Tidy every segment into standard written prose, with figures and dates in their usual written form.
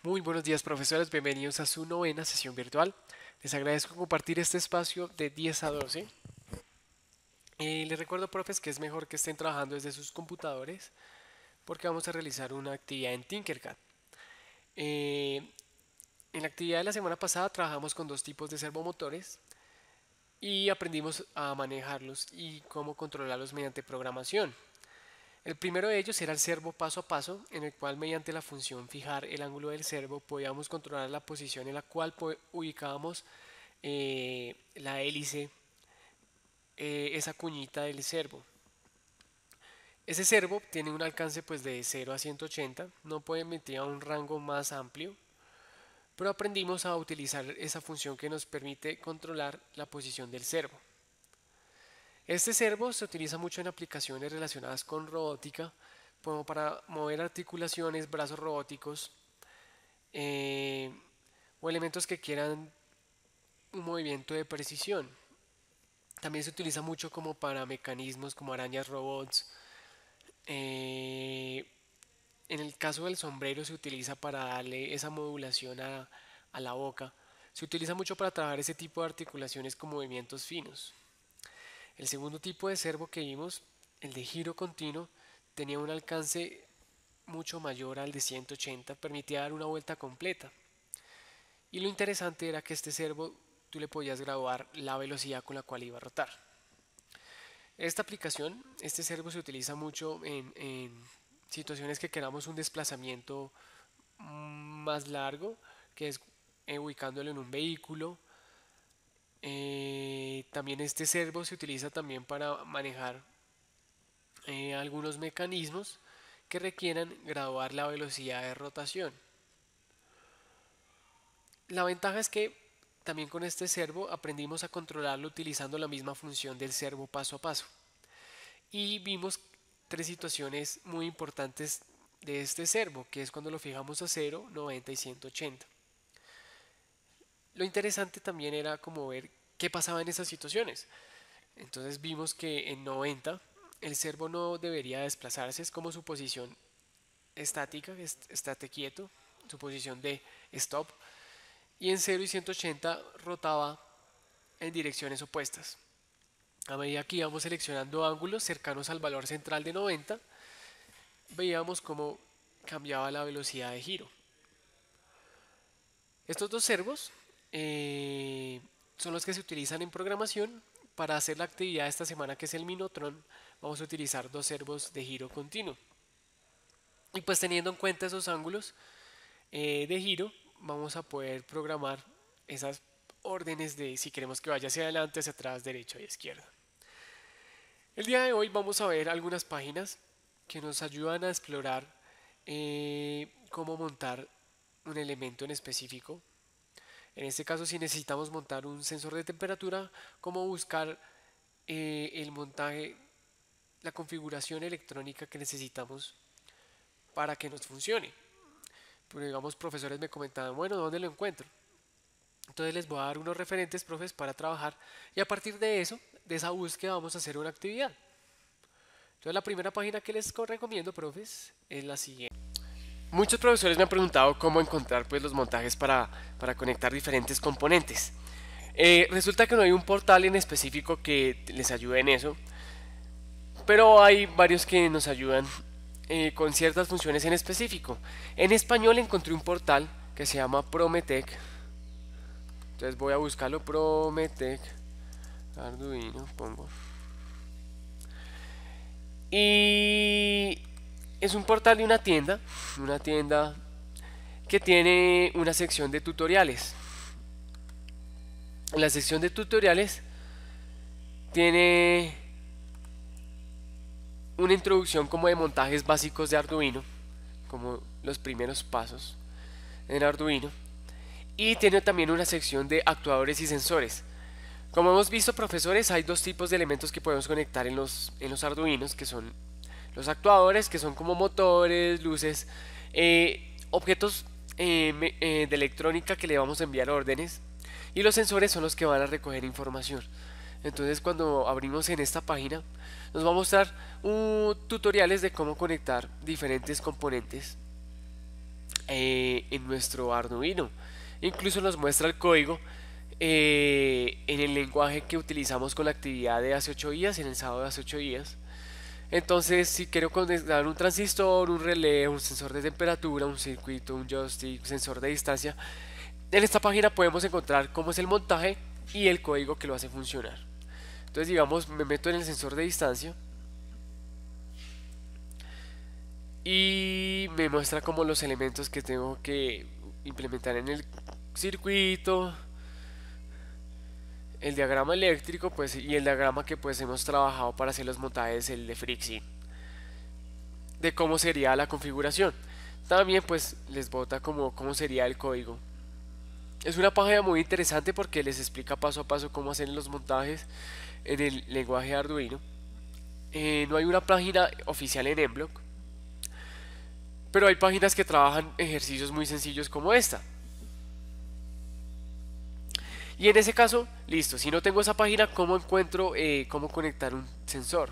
Muy buenos días, profesores, bienvenidos a su novena sesión virtual. Les agradezco compartir este espacio de 10 a 12. Les recuerdo, profes, que es mejor que estén trabajando desde sus computadores porque vamos a realizar una actividad en Tinkercad. Eh, en la actividad de la semana pasada trabajamos con dos tipos de servomotores y aprendimos a manejarlos y cómo controlarlos mediante programación. El primero de ellos era el servo paso a paso, en el cual mediante la función fijar el ángulo del servo podíamos controlar la posición en la cual ubicábamos la hélice, esa cuñita del servo. Ese servo tiene un alcance pues de 0 a 180, no puede emitir a un rango más amplio, pero aprendimos a utilizar esa función que nos permite controlar la posición del servo. Este servo se utiliza mucho en aplicaciones relacionadas con robótica, como para mover articulaciones, brazos robóticos eh, o elementos que quieran un movimiento de precisión. También se utiliza mucho como para mecanismos como arañas robots. Eh, en el caso del sombrero se utiliza para darle esa modulación a la boca. Se utiliza mucho para trabajar ese tipo de articulaciones con movimientos finos. El segundo tipo de servo que vimos, el de giro continuo, tenía un alcance mucho mayor al de 180, permitía dar una vuelta completa. Y lo interesante era que este servo tú le podías graduar la velocidad con la cual iba a rotar. Esta aplicación, este servo se utiliza mucho en situaciones que queramos un desplazamiento más largo, que es ubicándolo en un vehículo. También este servo se utiliza también para manejar algunos mecanismos que requieran graduar la velocidad de rotación. La ventaja es que también con este servo aprendimos a controlarlo utilizando la misma función del servo paso a paso. Y vimos tres situaciones muy importantes de este servo, que es cuando lo fijamos a 0, 90 y 180. Lo interesante también era como ver qué pasaba en esas situaciones. Entonces vimos que en 90 el servo no debería desplazarse, es como su posición estática, estate quieto, su posición de stop, y en 0 y 180 rotaba en direcciones opuestas. A medida que íbamos seleccionando ángulos cercanos al valor central de 90, veíamos cómo cambiaba la velocidad de giro. Estos dos servos son los que se utilizan en programación. Para hacer la actividad de esta semana, que es el Minotron, vamos a utilizar dos servos de giro continuo. Y pues teniendo en cuenta esos ángulos de giro, vamos a poder programar esas órdenes de si queremos que vaya hacia adelante, hacia atrás, derecha y izquierda. El día de hoy vamos a ver algunas páginas que nos ayudan a explorar cómo montar un elemento en específico. En este caso, si necesitamos montar un sensor de temperatura, cómo buscar el montaje, la configuración electrónica que necesitamos para que nos funcione. Pero digamos, profesores me comentaban, bueno, ¿dónde lo encuentro? Entonces les voy a dar unos referentes, profes, para trabajar y a partir de eso, de esa búsqueda, vamos a hacer una actividad. Entonces la primera página que les recomiendo, profes, es la siguiente. Muchos profesores me han preguntado cómo encontrar pues, los montajes para conectar diferentes componentes. Resulta que no hay un portal en específico que les ayude en eso, pero hay varios que nos ayudan con ciertas funciones en específico. En español encontré un portal que se llama Prometec. Entonces voy a buscarlo, Prometec, Arduino, pongo. Y es un portal de una tienda que tiene una sección de tutoriales. En la sección de tutoriales tiene una introducción como de montajes básicos de Arduino, como los primeros pasos en Arduino, y tiene también una sección de actuadores y sensores. Como hemos visto, profesores, hay dos tipos de elementos que podemos conectar en los Arduinos, que son los actuadores, que son como motores, luces, objetos de electrónica que le vamos a enviar órdenes, y los sensores son los que van a recoger información. Entonces cuando abrimos en esta página nos va a mostrar tutoriales de cómo conectar diferentes componentes en nuestro Arduino. Incluso nos muestra el código en el lenguaje que utilizamos con la actividad de hace 8 días, en el sábado de hace 8 días. Entonces, si quiero conectar un transistor, un relé, un sensor de temperatura, un circuito, un joystick, un sensor de distancia, en esta página podemos encontrar cómo es el montaje y el código que lo hace funcionar. Entonces, digamos, me meto en el sensor de distancia y me muestra como los elementos que tengo que implementar en el circuito, el diagrama eléctrico, pues, y el diagrama que pues hemos trabajado para hacer los montajes, el de FreeXIN, de cómo sería la configuración. También pues les bota como cómo sería el código. Es una página muy interesante porque les explica paso a paso cómo hacer los montajes en el lenguaje Arduino. No hay una página oficial en Mblox, pero hay páginas que trabajan ejercicios muy sencillos como esta. Y en ese caso, listo, si no tengo esa página, ¿cómo encuentro cómo conectar un sensor?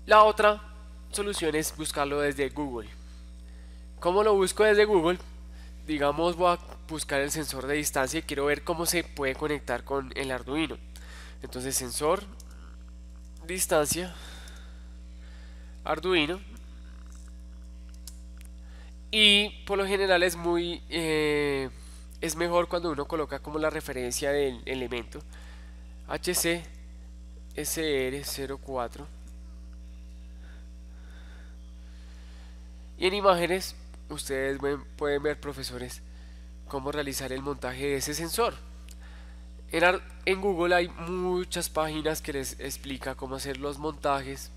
La otra solución es buscarlo desde Google. ¿Cómo lo busco desde Google? Digamos, voy a buscar el sensor de distancia y quiero ver cómo se puede conectar con el Arduino. Entonces, sensor, distancia, Arduino. Y por lo general es mejor cuando uno coloca como la referencia del elemento HCSR04. Y en imágenes ustedes pueden ver, profesores, cómo realizar el montaje de ese sensor. En Google hay muchas páginas que les explica cómo hacer los montajes,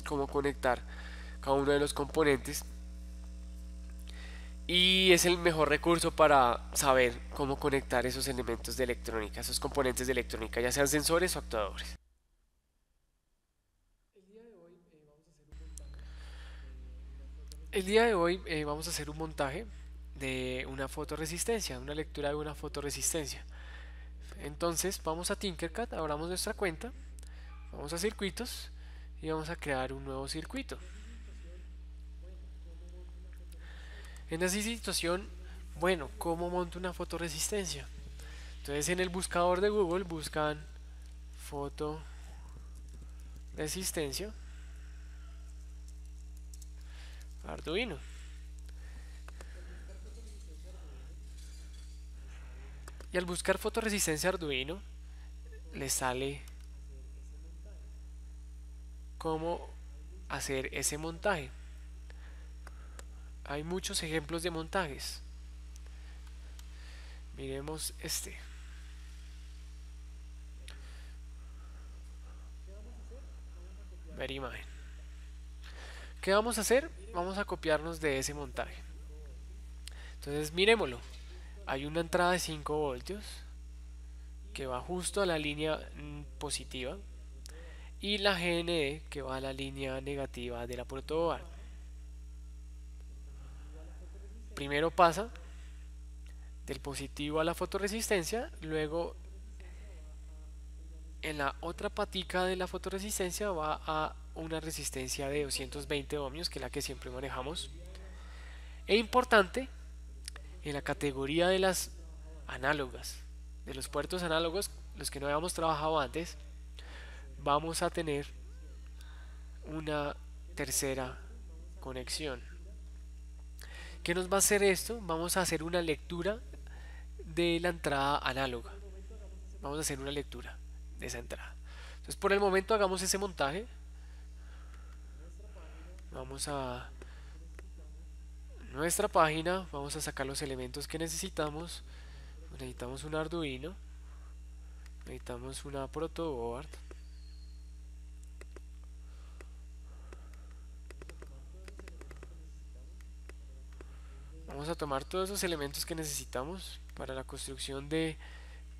cómo conectar cada uno de los componentes, y es el mejor recurso para saber cómo conectar esos elementos de electrónica, esos componentes de electrónica, ya sean sensores o actuadores. El día de hoy vamos a hacer un montaje de una fotoresistencia, una lectura de una fotoresistencia. Entonces vamos a Tinkercad, abramos nuestra cuenta, vamos a circuitos y vamos a crear un nuevo circuito. En esa situación, bueno, ¿cómo monto una fotoresistencia? Entonces en el buscador de Google buscan fotoresistencia Arduino. Y al buscar fotoresistencia Arduino, les sale cómo hacer ese montaje. Hay muchos ejemplos de montajes. Miremos este. Ver imagen. ¿Qué vamos a hacer? Vamos a copiarnos de ese montaje. Entonces miremoslo. Hay una entrada de 5 voltios que va justo a la línea positiva y la GND que va a la línea negativa de la protoboard. Primero pasa del positivo a la fotoresistencia, luego en la otra patica de la fotoresistencia va a una resistencia de 220 ohmios, que es la que siempre manejamos. E importante, en la categoría de las análogas, de los puertos análogos, los que no habíamos trabajado antes, vamos a tener una tercera conexión. ¿Qué nos va a hacer esto? Vamos a hacer una lectura de la entrada análoga. Vamos a hacer una lectura de esa entrada. Entonces por el momento hagamos ese montaje. Vamos a nuestra página, vamos a sacar los elementos que necesitamos. Necesitamos un Arduino, necesitamos una protoboard, vamos a tomar todos esos elementos que necesitamos para la construcción de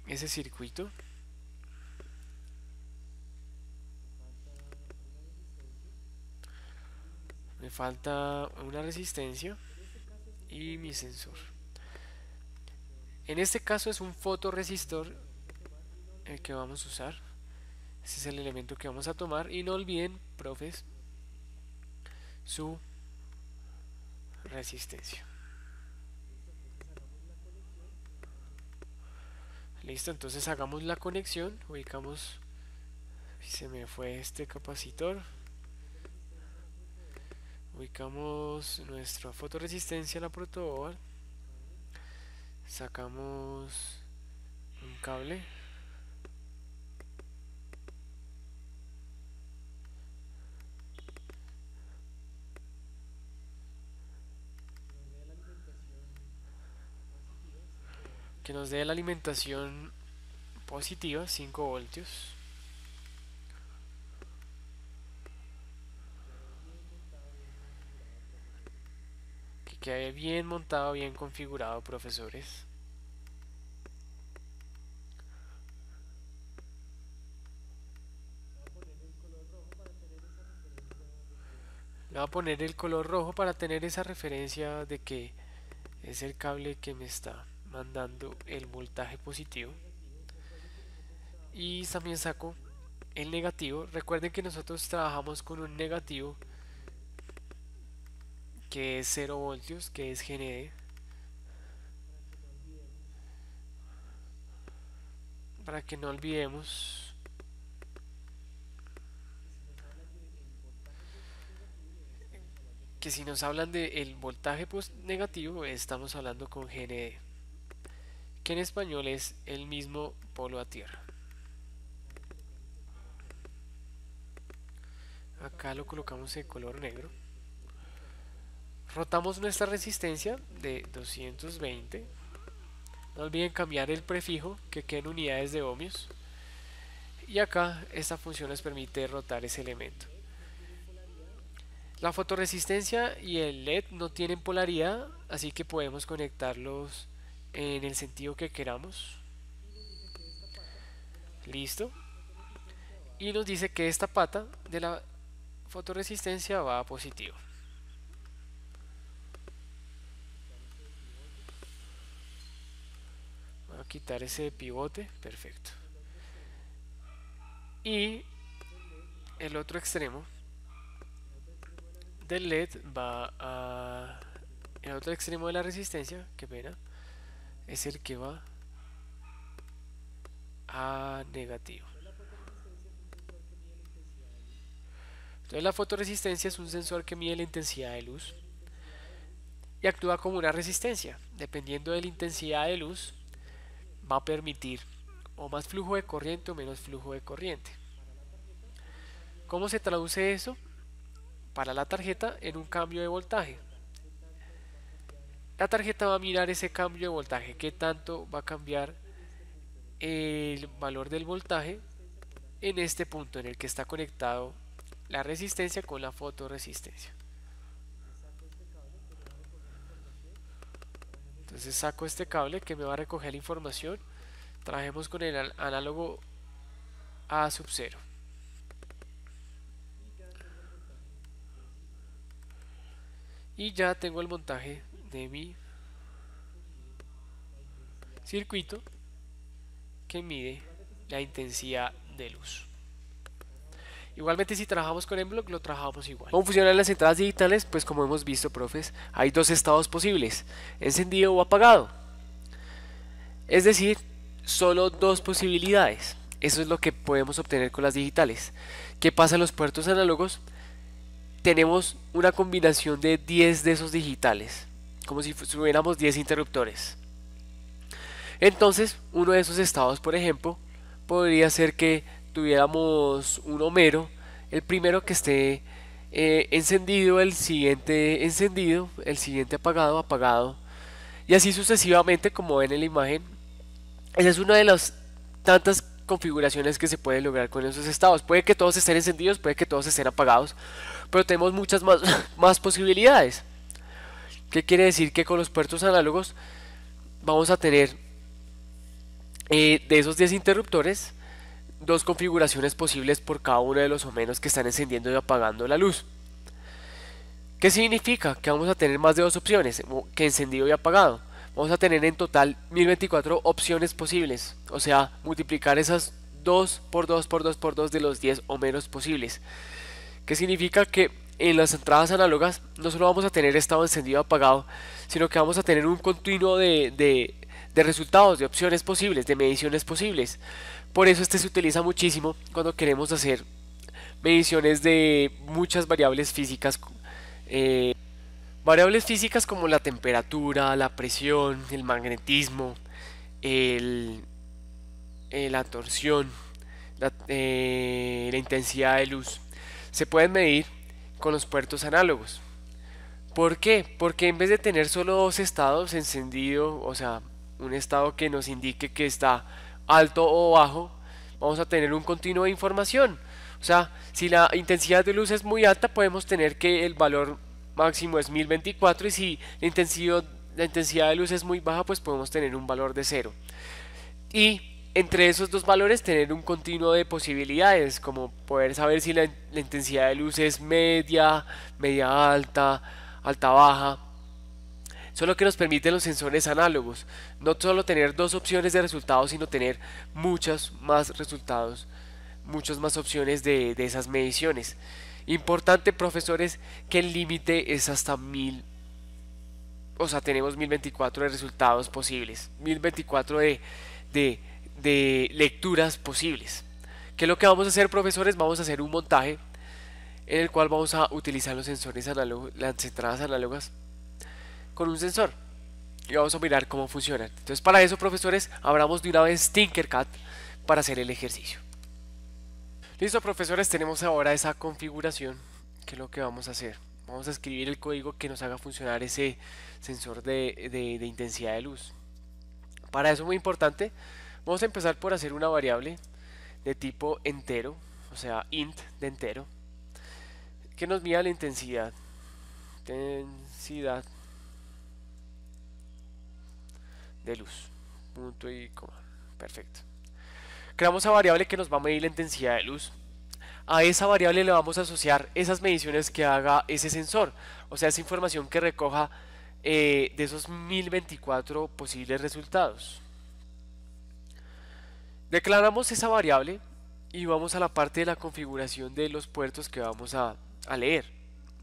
ese circuito. Me falta una resistencia y mi sensor. En este caso es un fotoresistor el que vamos a usar. Ese es el elemento que vamos a tomar. Y no olviden, profes, su resistencia. Listo, entonces hagamos la conexión, ubicamos, se me fue este capacitor, ubicamos nuestra fotoresistencia a la protoboard, sacamos un cable, que nos dé la alimentación positiva, 5 voltios. Que quede bien montado, bien configurado, profesores. Le voy a poner el color rojo para tener esa referencia de que es el cable que me está mandando el voltaje positivo. Y también saco el negativo. Recuerden que nosotros trabajamos con un negativo que es 0 voltios, que es GND, para que no olvidemos que si nos hablan del voltaje negativo, estamos hablando con GND, que en español es el mismo polo a tierra. Acá lo colocamos en color negro. Rotamos nuestra resistencia de 220. No olviden cambiar el prefijo, que quede en unidades de ohmios. Y acá esta función nos permite rotar ese elemento. La fotoresistencia y el LED no tienen polaridad, así que podemos conectarlos en el sentido que queramos. Listo. Y nos dice que esta pata de la fotoresistencia va a positivo. Voy a quitar ese pivote, perfecto. Y el otro extremo del LED va a... El otro extremo de la resistencia, qué pena, es el que va a negativo. Entonces la fotoresistencia es un sensor que mide la intensidad de luz y actúa como una resistencia. Dependiendo de la intensidad de luz, va a permitir o más flujo de corriente o menos flujo de corriente. ¿Cómo se traduce eso? Para la tarjeta en un cambio de voltaje. La tarjeta va a mirar ese cambio de voltaje, qué tanto va a cambiar el valor del voltaje en este punto en el que está conectado la resistencia con la fotoresistencia. Entonces saco este cable que me va a recoger la información. Trabajemos con el análogo A sub 0. Y ya tengo el montaje de mi circuito que mide la intensidad de luz. Igualmente si trabajamos con Mblock lo trabajamos igual. ¿Cómo funcionan las entradas digitales? Pues como hemos visto, profes, hay dos estados posibles, encendido o apagado. Es decir, solo dos posibilidades. Eso es lo que podemos obtener con las digitales. ¿Qué pasa en los puertos análogos? Tenemos una combinación de 10 de esos digitales, como si tuviéramos 10 interruptores. Entonces, uno de esos estados, por ejemplo, podría ser que tuviéramos un Homero, el primero que esté encendido, el siguiente encendido, el siguiente apagado, apagado, y así sucesivamente, como ven en la imagen. Esa es una de las tantas configuraciones que se puede lograr con esos estados. Puede que todos estén encendidos, puede que todos estén apagados, pero tenemos muchas más posibilidades. ¿Qué quiere decir? Que con los puertos análogos vamos a tener de esos 10 interruptores, dos configuraciones posibles por cada uno de los ohmenos que están encendiendo y apagando la luz. ¿Qué significa? Que vamos a tener más de dos opciones, que encendido y apagado. Vamos a tener en total 1024 opciones posibles, o sea, multiplicar esas 2 por 2 por 2 por 2 de los 10 ohmenos posibles. ¿Qué significa? Que en las entradas análogas no solo vamos a tener estado encendido apagado, sino que vamos a tener un continuo de resultados, de opciones posibles, de mediciones posibles. Por eso este se utiliza muchísimo cuando queremos hacer mediciones de muchas variables físicas. Variables físicas como la temperatura, la presión, el magnetismo, el, la torsión, la intensidad de luz. Se pueden medir con los puertos análogos. ¿Por qué? Porque en vez de tener solo dos estados encendido, o sea, un estado que nos indique que está alto o bajo, vamos a tener un continuo de información. O sea, si la intensidad de luz es muy alta, podemos tener que el valor máximo es 1024 y si la intensidad de luz es muy baja, pues podemos tener un valor de cero. Y entre esos dos valores tener un continuo de posibilidades, como poder saber si la intensidad de luz es media, media alta, alta baja. Eso es lo que nos permiten los sensores análogos. No solo tener dos opciones de resultados, sino tener muchos más resultados, muchas más opciones de esas mediciones. Importante, profesores, que el límite es hasta 1000. O sea, tenemos 1024 de resultados posibles, 1024 de, de lecturas posibles. ¿Qué es lo que vamos a hacer, profesores? Vamos a hacer un montaje en el cual vamos a utilizar los sensores análogos, las entradas análogas con un sensor y vamos a mirar cómo funcionan. Entonces, para eso, profesores, abramos de una vez Tinkercad para hacer el ejercicio. Listo, profesores, tenemos ahora esa configuración. ¿Qué es lo que vamos a hacer? Vamos a escribir el código que nos haga funcionar ese sensor de intensidad de luz. Para eso, muy importante, vamos a empezar por hacer una variable de tipo entero, o sea, int de entero, que nos mida la intensidad de luz, punto y coma. Perfecto. Creamos a variable que nos va a medir la intensidad de luz. A esa variable le vamos a asociar esas mediciones que haga ese sensor, o sea, esa información que recoja de esos 1024 posibles resultados. Declaramos esa variable y vamos a la parte de la configuración de los puertos que vamos a leer.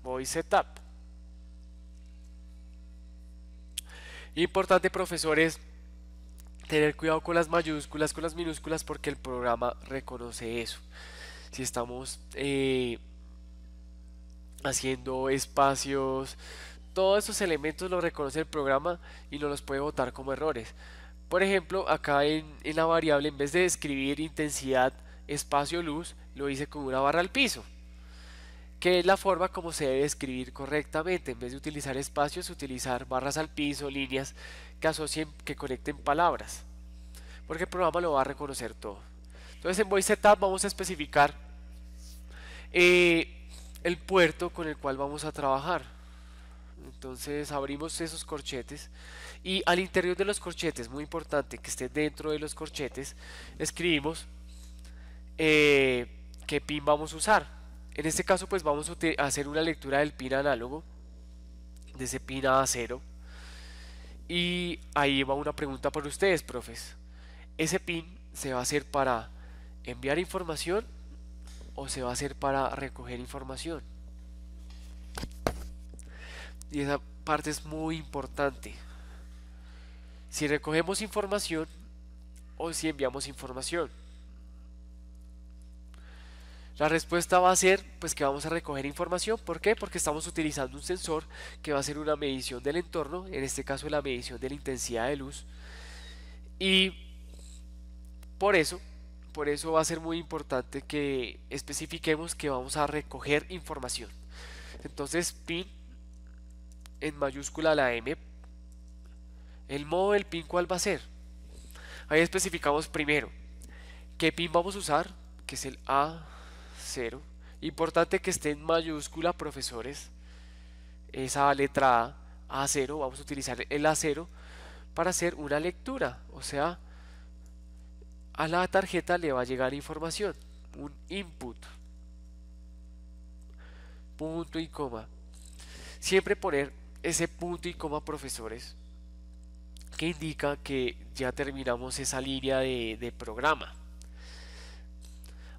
Voy setup. Importante, profesores, tener cuidado con las mayúsculas, con las minúsculas, porque el programa reconoce eso. Si estamos haciendo espacios, todos esos elementos los reconoce el programa y no los puede botar como errores. Por ejemplo, acá en la variable, en vez de escribir intensidad espacio luz, lo hice con una barra al piso, que es la forma como se debe escribir correctamente. En vez de utilizar espacios, utilizar barras al piso, líneas que asocien, que conecten palabras, porque el programa lo va a reconocer todo. Entonces, en Voice Setup vamos a especificar el puerto con el cual vamos a trabajar. Entonces abrimos esos corchetes y al interior de los corchetes, muy importante que esté dentro de los corchetes, escribimos qué pin vamos a usar. En este caso, pues vamos a hacer una lectura del pin análogo, de ese pin A0. Y ahí va una pregunta para ustedes, profes. ¿Ese pin se va a hacer para enviar información o se va a hacer para recoger información? Y esa parte es muy importante. Si recogemos información o si enviamos información. La respuesta va a ser pues que vamos a recoger información. ¿Por qué? Porque estamos utilizando un sensor que va a hacer una medición del entorno, en este caso la medición de la intensidad de luz. Y por eso va a ser muy importante que especifiquemos que vamos a recoger información. Entonces, pin en mayúscula la M. El modo del pin, ¿cuál va a ser? Ahí especificamos primero qué pin vamos a usar, que es el A0. Importante que esté en mayúscula, profesores. Esa letra A0, vamos a utilizar el A0 para hacer una lectura. O sea, a la tarjeta le va a llegar información, un input. Punto y coma. Siempre poner ese punto y coma, profesores, que indica que ya terminamos esa línea de programa.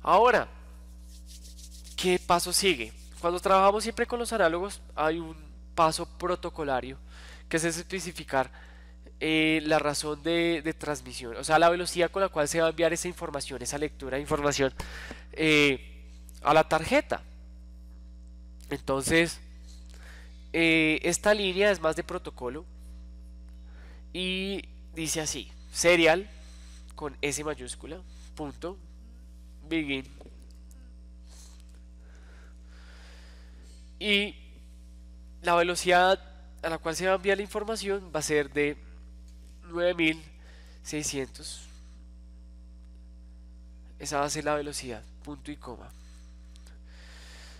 Ahora, ¿qué paso sigue? Cuando trabajamos siempre con los análogos hay un paso protocolario que es especificar la razón de transmisión, o sea, la velocidad con la cual se va a enviar esa información, esa lectura de información a la tarjeta. Entonces, esta línea es más de protocolo y dice así: serial con S mayúscula, punto, begin. Y la velocidad a la cual se va a enviar la información va a ser de 9600. Esa va a ser la velocidad, punto y coma.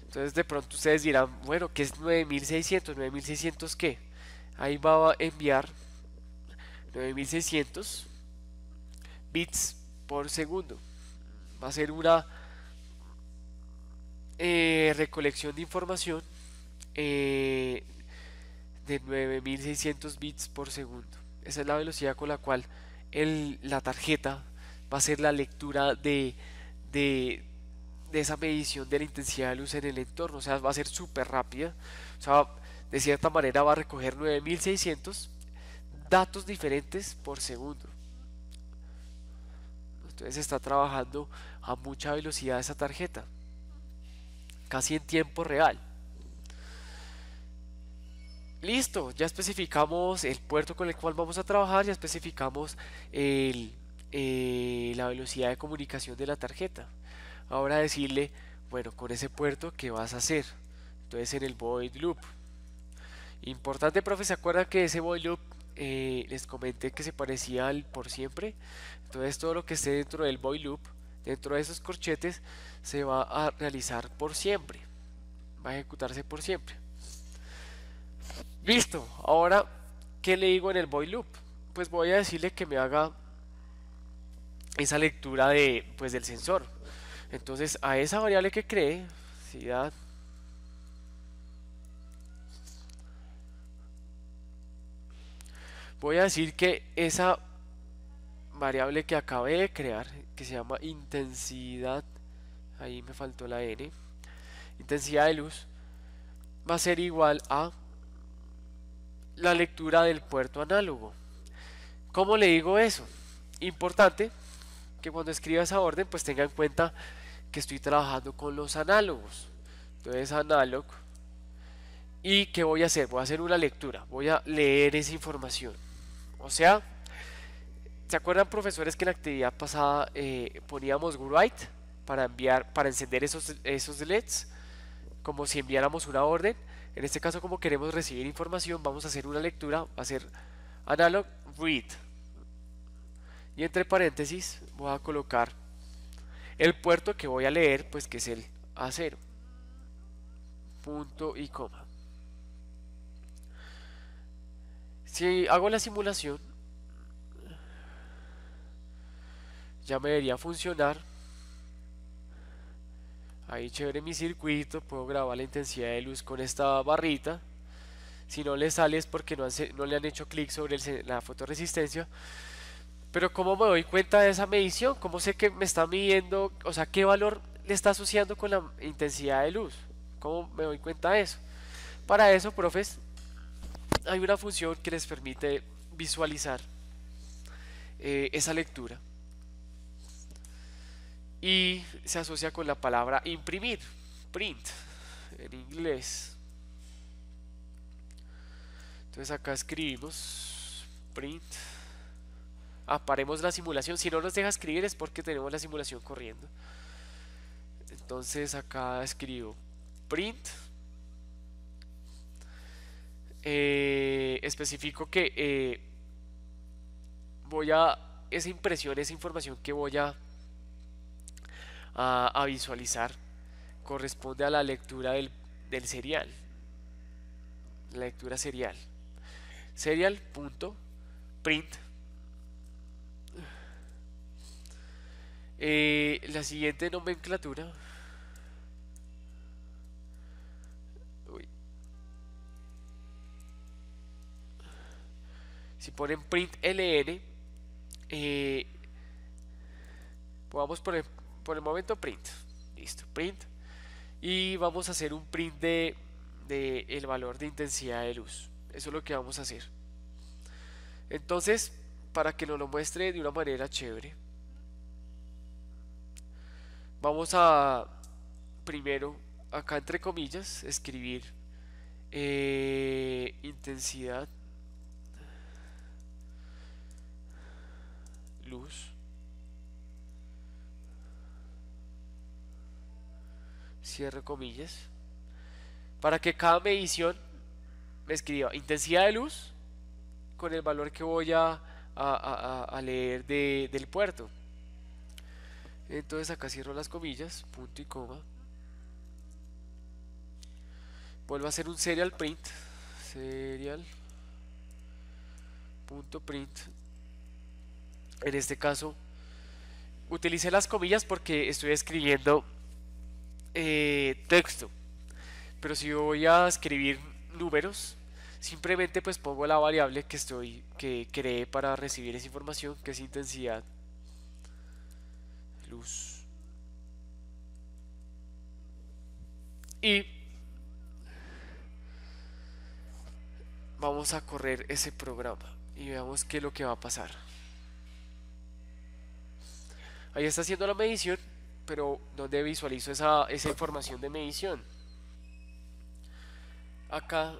Entonces de pronto ustedes dirán, bueno, ¿qué es 9600? ¿9600 qué? Ahí va a enviar 9600 bits por segundo. Va a ser una recolección de información de 9600 bits por segundo. Esa es la velocidad con la cual la tarjeta va a hacer la lectura de esa medición de la intensidad de luz en el entorno. O sea, va a ser súper rápida. O sea, de cierta manera va a recoger 9600 datos diferentes por segundo. Entonces está trabajando a mucha velocidad esa tarjeta, casi en tiempo real. Listo, ya especificamos el puerto con el cual vamos a trabajar, ya especificamos la velocidad de comunicación de la tarjeta. Ahora decirle, bueno, con ese puerto, ¿qué vas a hacer? Entonces en el void loop. Importante, profe, ¿se acuerdan que ese void loop les comenté que se parecía al por siempre? Entonces todo lo que esté dentro del void loop, dentro de esos corchetes, se va a realizar por siempre. Va a ejecutarse por siempre. Listo, ahora, ¿qué le digo en el void loop? Pues voy a decirle que me haga esa lectura pues, del sensor. Entonces a esa variable que cree, ciudad, voy a decir que esa variable que acabé de crear, que se llama intensidad, ahí me faltó la n, intensidad de luz, va a ser igual a la lectura del puerto análogo. ¿Cómo le digo eso? Importante que cuando escriba esa orden pues tenga en cuenta que estoy trabajando con los análogos. Entonces analog, y ¿qué voy a hacer? Voy a hacer una lectura, voy a leer esa información. O sea, ¿se acuerdan, profesores, que en la actividad pasada poníamos write para enviar, para encender esos LEDs, como si enviáramos una orden? En este caso, como queremos recibir información, vamos a hacer una lectura, va a ser analog read, y entre paréntesis voy a colocar el puerto que voy a leer, pues que es el A0, punto y coma. Si hago la simulación, ya me debería funcionar. Ahí chévere mi circuito, puedo grabar la intensidad de luz con esta barrita. Si no le sale es porque no le han hecho clic sobre la fotoresistencia. Pero ¿cómo me doy cuenta de esa medición? ¿Cómo sé que me está midiendo? O sea, ¿qué valor le está asociando con la intensidad de luz? ¿Cómo me doy cuenta de eso? Para eso, profes, hay una función que les permite visualizar esa lectura. Y se asocia con la palabra imprimir, print, en inglés. Entonces acá escribimos print. Paremos la simulación. Si no nos deja escribir es porque tenemos la simulación corriendo. Entonces acá escribo print. Especifico que esa impresión, esa información que voy a visualizar corresponde a la lectura del serial. La lectura serial. Serial.print. La siguiente nomenclatura. Uy. Si ponen print ln, pongamos por el momento print. Listo, print. y vamos a hacer un print de el valor de intensidad de luz. Eso es lo que vamos a hacer. Entonces, para que nos lo muestre de una manera chévere, vamos a primero, acá entre comillas, escribir intensidad luz, cierre comillas, para que cada medición me escriba intensidad de luz con el valor que voy a leer del puerto. Entonces acá cierro las comillas, punto y coma. Vuelvo a hacer un serial print, serial punto print. En este caso utilicé las comillas porque estoy escribiendo texto, pero si voy a escribir números, simplemente pues pongo la variable que creé para recibir esa información, que es intensidad luz, y vamos a correr ese programa y veamos qué es lo que va a pasar. Ahí está haciendo la medición, pero ¿dónde visualizo esa información de medición? Acá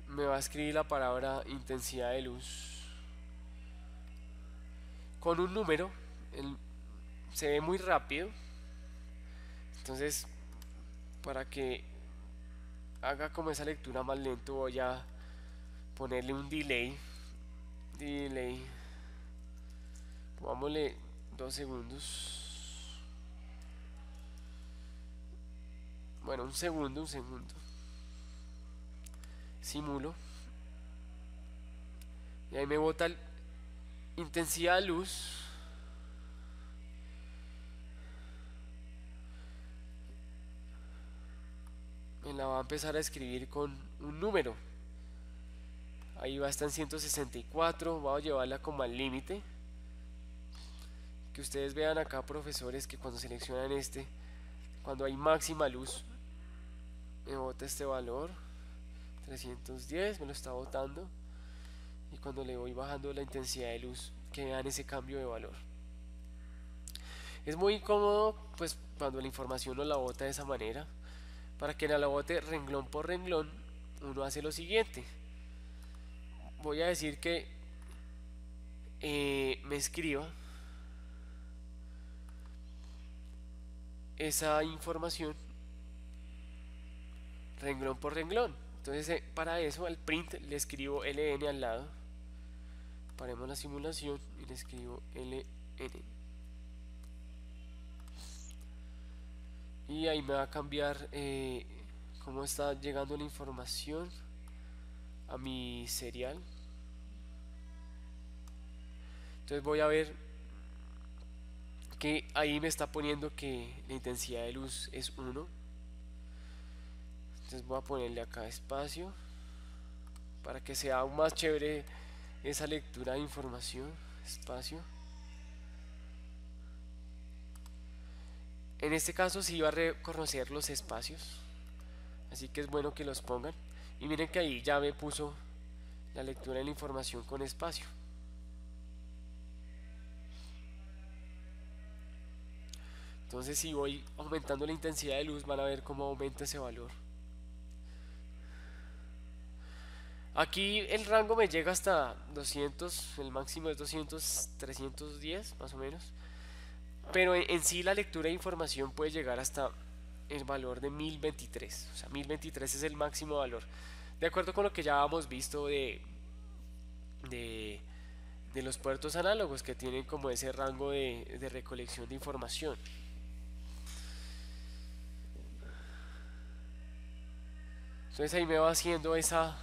me va a escribir la palabra intensidad de luz con un número. Se ve muy rápido, entonces para que haga como esa lectura más lento voy a ponerle un delay, pongámosle 2 segundos, bueno, un segundo, simulo, y ahí me bota intensidad de luz. Me la va a empezar a escribir con un número. Ahí va a estar en 164. Voy a llevarla como al límite. Que ustedes vean acá, profesores, que cuando seleccionan cuando hay máxima luz, me bota este valor. 310 me lo está botando. Y cuando le voy bajando la intensidad de luz, que vean ese cambio de valor. Es muy cómodo, pues, cuando la información nos la bota de esa manera. Para que la bote renglón por renglón, uno hace lo siguiente. Voy a decir que me escriba esa información renglón por renglón. Entonces para eso al print le escribo ln al lado. Paremos la simulación y le escribo ln. Y ahí me va a cambiar cómo está llegando la información a mi serial. Entonces voy a ver que ahí me está poniendo que la intensidad de luz es 1. Entonces voy a ponerle acá espacio para que sea aún más chévere esa lectura de información. Espacio. En este caso sí va a reconocer los espacios, así que es bueno que los pongan. Y miren que ahí ya me puso la lectura de la información con espacio. Entonces si voy aumentando la intensidad de luz van a ver cómo aumenta ese valor. Aquí el rango me llega hasta 200, el máximo es 200, 310 más o menos. Pero en sí la lectura de información puede llegar hasta el valor de 1023. O sea, 1023 es el máximo valor. De acuerdo con lo que ya hemos visto de, de los puertos análogos que tienen como ese rango de recolección de información. Entonces ahí me va haciendo esa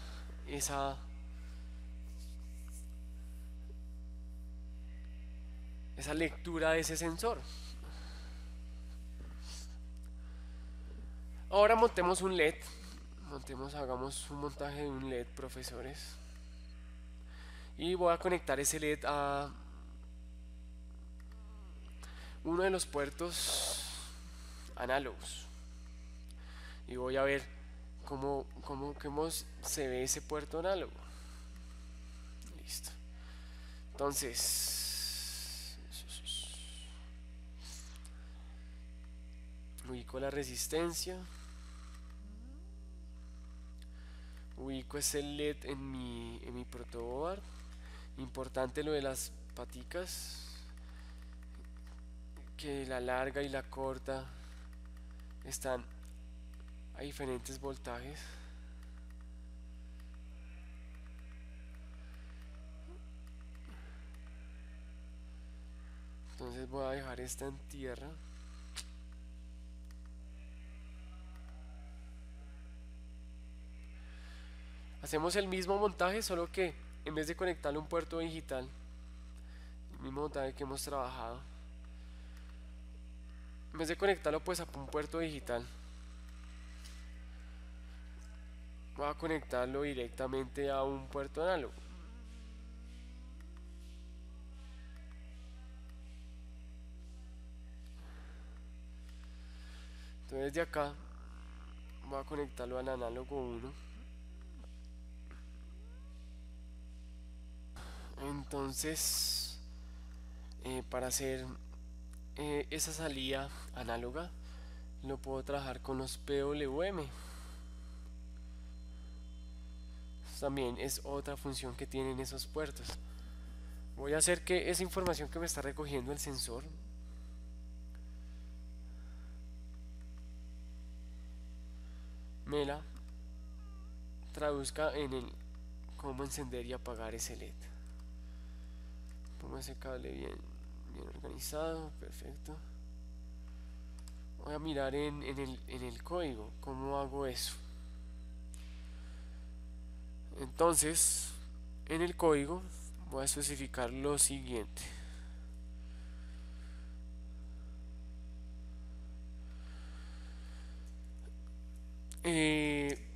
lectura de ese sensor. Ahora montemos un LED. Hagamos un montaje de un LED, profesores. Y voy a conectar ese LED uno de los puertos análogos y voy a ver cómo se ve ese puerto análogo. Listo. Entonces, ubico la resistencia, ubico ese LED en mi protoboard. Importante lo de las paticas, que la larga y la corta están a diferentes voltajes. Entonces voy a dejar esta en tierra. Hacemos el mismo montaje, solo que en vez de conectarle un puerto digital, el mismo montaje que hemos trabajado, en vez de conectarlo pues a un puerto digital, voy a conectarlo directamente a un puerto análogo. Entonces de acá voy a conectarlo al análogo 1. Entonces para hacer esa salida análoga lo puedo trabajar con los PWM. También es otra función que tienen esos puertos. Voy a hacer que esa información que me está recogiendo el sensor me la traduzca en el cómo encender y apagar ese LED. Pongo ese cable bien organizado, perfecto. Voy a mirar en el código cómo hago eso. Entonces en el código voy a especificar lo siguiente.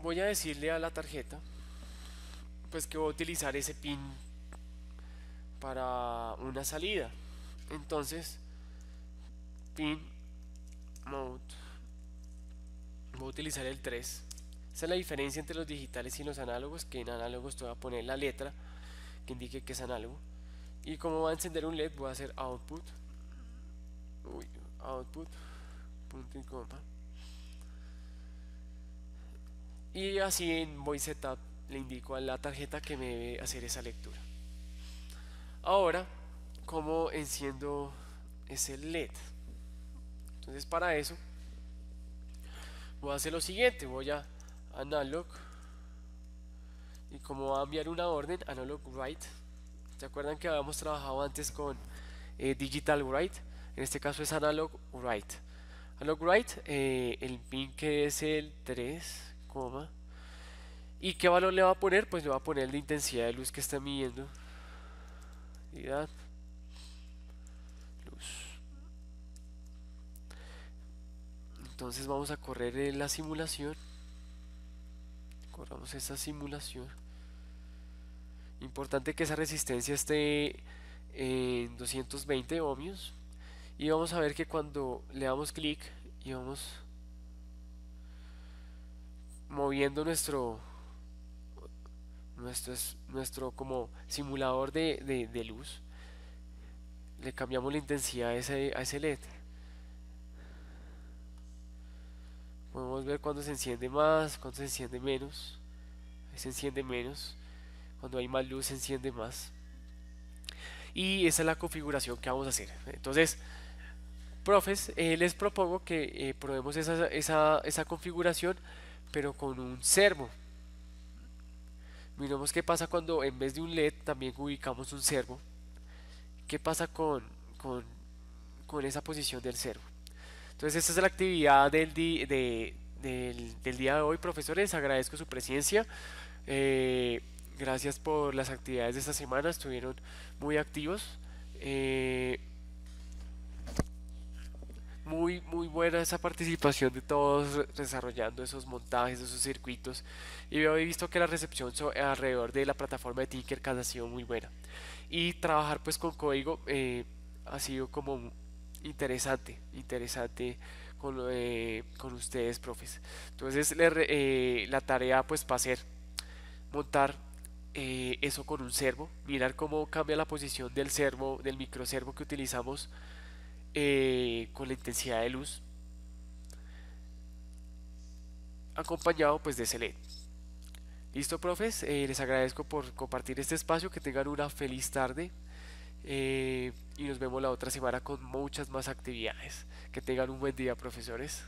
Voy a decirle a la tarjeta pues que voy a utilizar ese pin para una salida. Entonces pin mode, voy a utilizar el 3. Esa es la diferencia entre los digitales y los análogos, que en análogos te voy a poner la letra que indique que es análogo. Y como va a encender un LED, voy a hacer output, output, punto y coma. Y así en voice setup le indico a la tarjeta que me debe hacer esa lectura. Ahora, ¿cómo enciendo ese LED? Entonces para eso voy a hacer lo siguiente, voy a analog y como va a enviar una orden, analog write. ¿Se acuerdan que habíamos trabajado antes con digital write? En este caso es analog write. Analog write, el pin que es el 3, ¿y qué valor le va a poner? Pues le va a poner la intensidad de luz que está midiendo. Luz. Entonces vamos a correr la simulación. Corramos esta simulación. Importante que esa resistencia esté en 220 ohmios. Y vamos a ver que cuando le damos clic y vamos moviendo nuestro como simulador de luz, le cambiamos la intensidad a ese LED. Podemos ver cuando se enciende más, cuando se enciende menos. Ahí se enciende menos. Cuando hay más luz se enciende más. Y esa es la configuración que vamos a hacer. Entonces, profes, les propongo que probemos esa configuración, pero con un servo. Miremos qué pasa cuando en vez de un LED también ubicamos un servo. ¿Qué pasa con esa posición del servo? Entonces esta es la actividad del día de hoy, profesores. Agradezco su presencia. Gracias por las actividades de esta semana, estuvieron muy activos. Muy buena esa participación de todos desarrollando esos montajes, esos circuitos. Y he visto que la recepción alrededor de la plataforma de Tinkercad ha sido muy buena. Y trabajar pues con código ha sido como interesante con ustedes, profes. Entonces, la tarea pues va a ser montar eso con un servo, mirar cómo cambia la posición del servo, del microservo que utilizamos con la intensidad de luz, acompañado pues de ese LED. Listo, profes, les agradezco por compartir este espacio, que tengan una feliz tarde y nos vemos la otra semana con muchas más actividades. Que tengan un buen día, profesores.